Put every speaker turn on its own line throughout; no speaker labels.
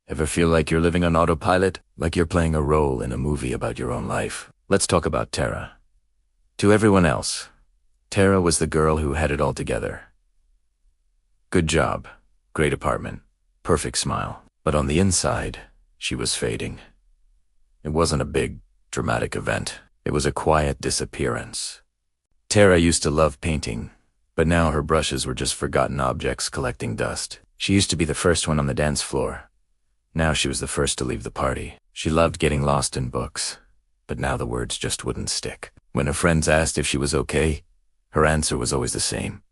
Ever feel like you're living on autopilot? Like you're playing a role in a movie about your own life? Let's talk about Tara. To everyone else, Tara was the girl who had it all together. Good job, great apartment, perfect smile. But on the inside, she was fading. It wasn't a big, dramatic event. It was a quiet disappearance. Tara used to love painting, but now her brushes were just forgotten objects collecting dust. She used to be the first one on the dance floor. Now she was the first to leave the party. She loved getting lost in books, but now the words just wouldn't stick. When her friends asked if she was okay, her answer was always the same.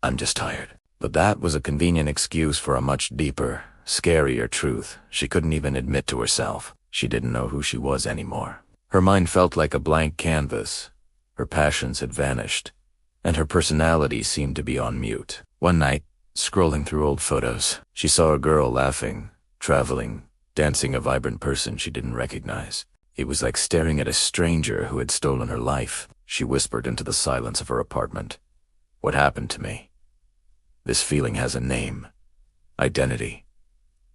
I'm just tired. But that was a convenient excuse for a much deeper, scarier truth she couldn't even admit to herself. She didn't know who she was anymore. Her mind felt like a blank canvas. Her passions had vanished, and her personality seemed to be on mute. One night, scrolling through old photos, she saw a girl laughing, traveling, dancing, a vibrant person she didn't recognize. It was like staring at a stranger who had stolen her life. She whispered into the silence of her apartment, "What happened to me? This feeling has a name. Identity.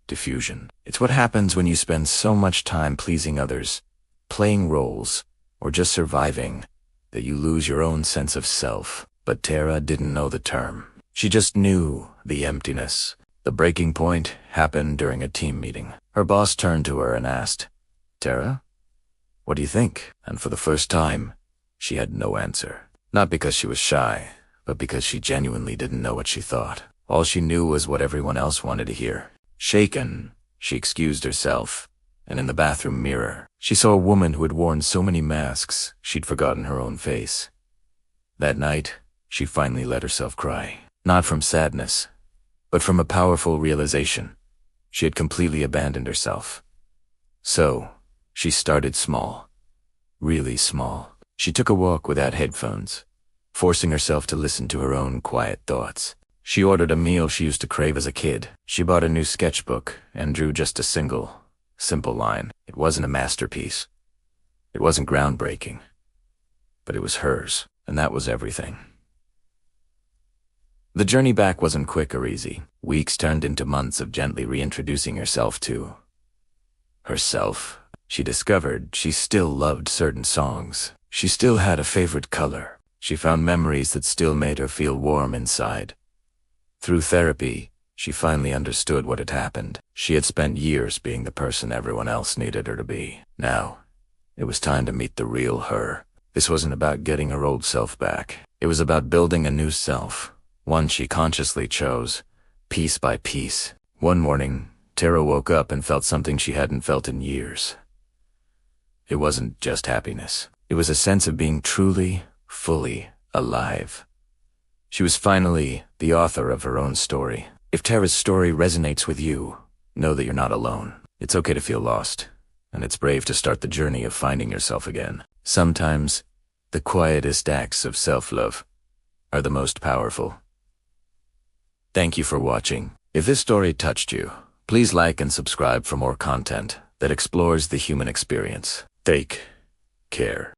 Diffusion. It's what happens when you spend so much time pleasing others, playing roles, or just surviving, that you lose your own sense of self." But Tara didn't know the term. She just knew the emptiness. The breaking point happened during a team meeting. Her boss turned to her and asked, "Tara, what do you think?" And for the first time, she had no answer. Not because she was shy, but because she genuinely didn't know what she thought. All she knew was what everyone else wanted to hear. Shaken, she excused herself, and in the bathroom mirror, she saw a woman who had worn so many masks she'd forgotten her own face. That night, she finally let herself cry. Not from sadness, but from a powerful realization. She had completely abandoned herself. So, she started small. Really small. She took a walk without headphones, forcing herself to listen to her own quiet thoughts. She ordered a meal she used to crave as a kid. She bought a new sketchbook and drew just a single, simple line. It wasn't a masterpiece. It wasn't groundbreaking. But it was hers, and that was everything. The journey back wasn't quick or easy. Weeks turned into months of gently reintroducing herself to herself. She discovered she still loved certain songs. She still had a favorite color. She found memories that still made her feel warm inside. Through therapy, she finally understood what had happened. She had spent years being the person everyone else needed her to be. Now, it was time to meet the real her. This wasn't about getting her old self back. It was about building a new self. One she consciously chose, piece by piece. One morning, Tara woke up and felt something she hadn't felt in years. It wasn't just happiness. It was a sense of being truly, fully alive. She was finally the author of her own story. If Tara's story resonates with you, know that you're not alone. It's okay to feel lost, and it's brave to start the journey of finding yourself again. Sometimes, the quietest acts of self-love are the most powerful. Thank you for watching. If this story touched you, please like and subscribe for more content that explores the human experience. Take care.